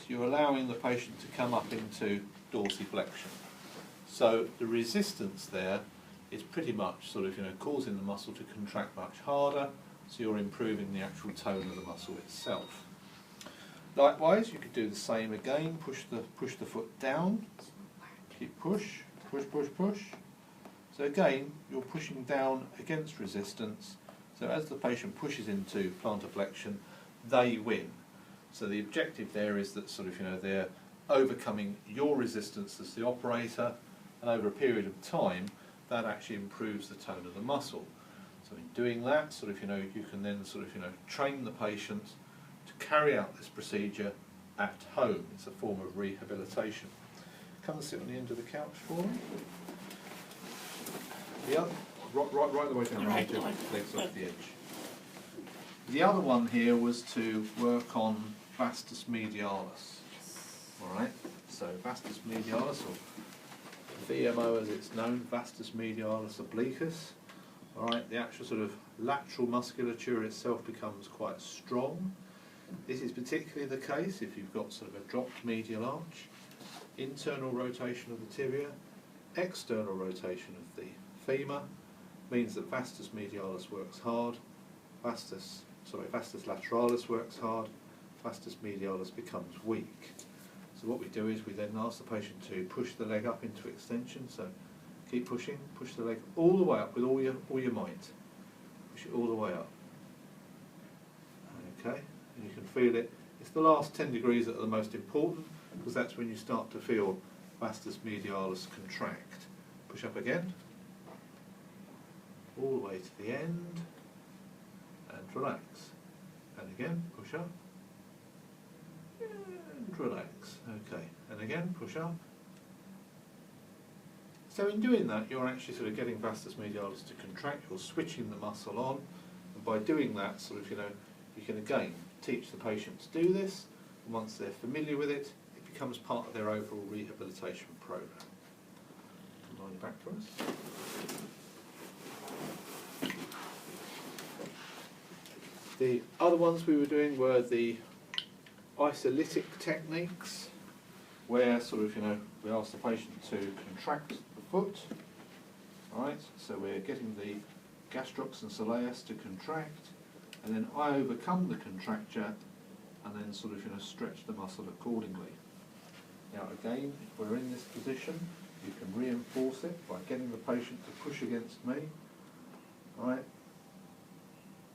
you're allowing the patient to come up into dorsiflexion. So the resistance there is pretty much sort of, causing the muscle to contract much harder, so you're improving the actual tone of the muscle itself. Likewise, you could do the same again, push the foot down, keep push. So again, you're pushing down against resistance, so as the patient pushes into plantar flexion, they win. So the objective there is that sort of, they're overcoming your resistance as the operator, and over a period of time, that actually improves the tone of the muscle. So in doing that, sort of, you can then sort of, train the patient to carry out this procedure at home. It's a form of rehabilitation. Come and sit on the end of the couch for me. The other, right the way down, right, legs off the edge. The other one here was to work on Vastus medialis. Alright, so Vastus medialis, or VMO as it's known, Vastus medialis obliquus. Alright, the actual sort of lateral musculature itself becomes quite strong. This is particularly the case if you've got sort of a dropped medial arch, internal rotation of the tibia, external rotation of the femur, means that Vastus medialis works hard, Vastus lateralis works hard, Vastus medialis becomes weak. So what we do is we then ask the patient to push the leg up into extension, so keep pushing, push the leg all the way up with all your might. Push it all the way up. Okay, and you can feel it. It's the last 10 degrees that are the most important, because that's when you start to feel Vastus medialis contract. Push up again, all the way to the end, and relax. And again, push up, and relax. Okay, and again, push up. So in doing that, you're actually sort of getting Vastus medialis to contract, you're switching the muscle on, and by doing that, sort of, you can again teach the patient to do this, and once they're familiar with it, it becomes part of their overall rehabilitation program. Line it back for us. The other ones we were doing were the isolytic techniques, where sort of, we ask the patient to contract the foot. Alright, so we're getting the gastrocs and soleus to contract, and then I overcome the contracture and then sort of, stretch the muscle accordingly. Now again, if we're in this position, you can reinforce it by getting the patient to push against me. Alright,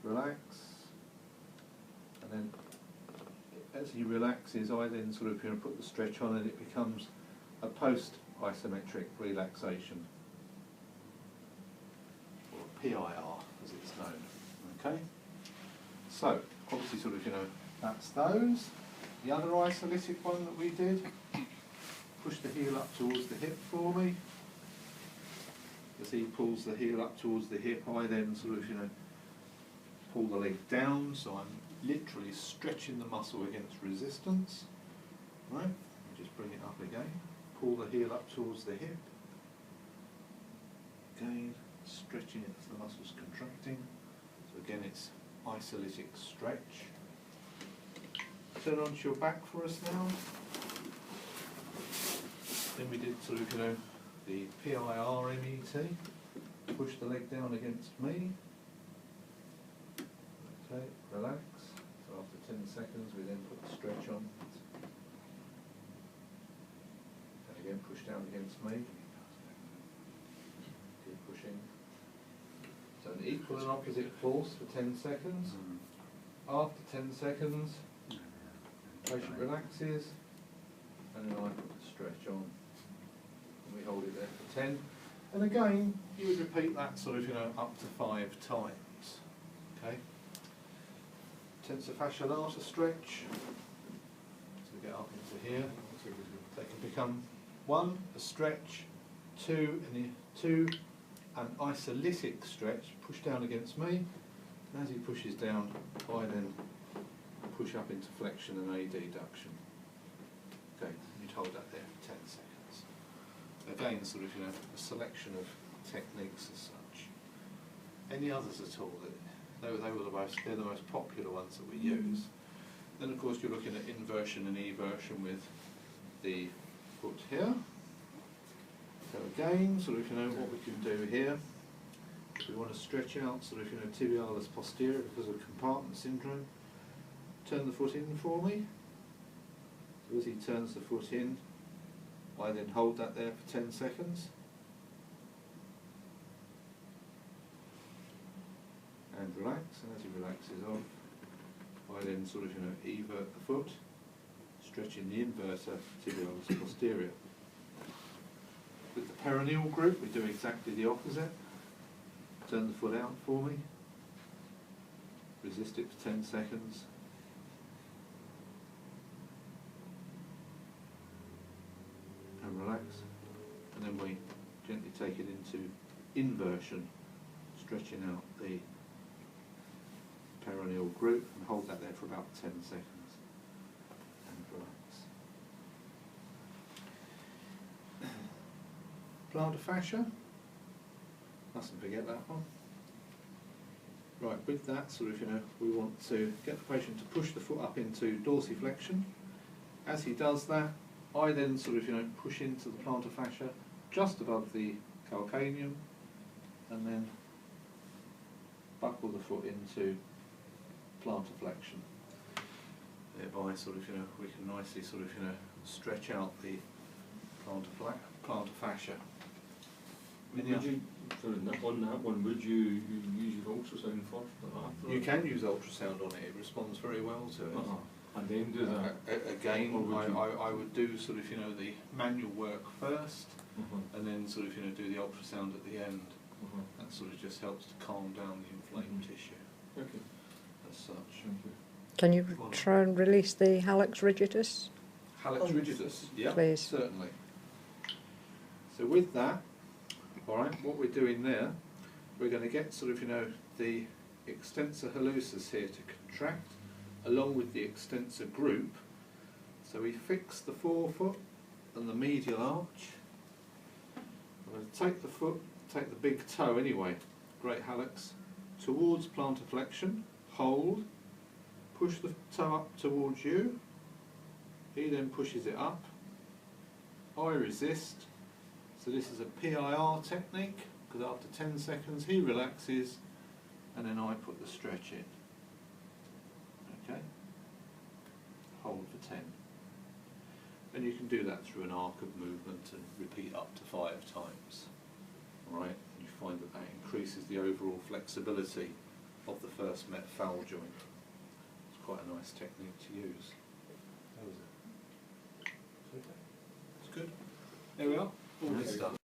relax, and then as he relaxes, I then sort of put the stretch on, and it becomes a post-isometric relaxation, or PIR as it's known. Okay, so obviously sort of, that's those. The other isolytic one that we did, push the heel up towards the hip for me. As he pulls the heel up towards the hip, I then sort of, pull the leg down, so I'm literally stretching the muscle against resistance. Right, just bring it up again. Pull the heel up towards the hip. Again, stretching it as the muscle's contracting. So again, it's isolytic stretch. Turn onto your back for us now. Then we did sort of, the PIR MET. Push the leg down against me. Okay, relax. So after 10 seconds, we then put the stretch on. And again, push down against me. Keep pushing. So an equal and opposite force for 10 seconds. After 10 seconds, patient relaxes, and then I put the stretch on. And we hold it there for 10. And again, you would repeat that sort of, up to 5 times. Okay? Tensor fascia lata stretch. So we get up into here. They can become 1, a stretch, 2, an isolytic stretch, push down against me. And as he pushes down, I then push up into flexion and adduction. Okay, you'd hold that there for 10 seconds. Again, sort of, a selection of techniques as such. Any others at all? They're the most popular ones that we use. Then of course you're looking at inversion and eversion with the foot here. So again, sort of, you know, what we can do here, if we want to stretch out sort of, you know, tibialis posterior because of compartment syndrome, turn the foot in for me. So as he turns the foot in, I then hold that there for 10 seconds. And relax, and as he relaxes off, I then sort of, you know, evert the foot, stretching the inverter tibialis posterior. With the peroneal group, we do exactly the opposite. Turn the foot out for me, resist it for 10 seconds, and relax, and then we gently take it into inversion, stretching out the peroneal group, and hold that there for about 10 seconds, and relax. Plantar fascia, mustn't forget that one. Right, with that sort of, you know, we want to get the patient to push the foot up into dorsiflexion. As he does that, I then sort of, you know, push into the plantar fascia just above the calcaneum, and then buckle the foot into plantar flexion. Thereby sort of, you know, we can nicely sort of, you know, stretch out the plantar fascia. Would you, sorry, on that one, would you use your ultrasound first or after? You can use ultrasound on it, it responds very well to it. And then do that? Again, I would do sort of, you know, the manual work first, and then sort of, you know, do the ultrasound at the end. That sort of just helps to calm down the inflamed tissue. Okay. As such. Can you try and release the hallux rigidus? Hallux rigidus, yeah, Please. certainly. So with that, alright, what we're doing there, we're going to get sort of, you know, the extensor hallucis here to contract along with the extensor group. So we fix the forefoot and the medial arch. I'm going to take the foot, take the big toe anyway, great hallux, towards plantar flexion, hold, push the toe up towards you, he then pushes it up, I resist. So this is a PIR technique, because after 10 seconds he relaxes and then I put the stretch in. Okay? Hold for 10. And you can do that through an arc of movement and repeat up to 5 times. Alright? You find that that increases the overall flexibility of the first met foul joint. It's quite a nice technique to use. How is it? It's okay. It's good. There we are. All good stuff.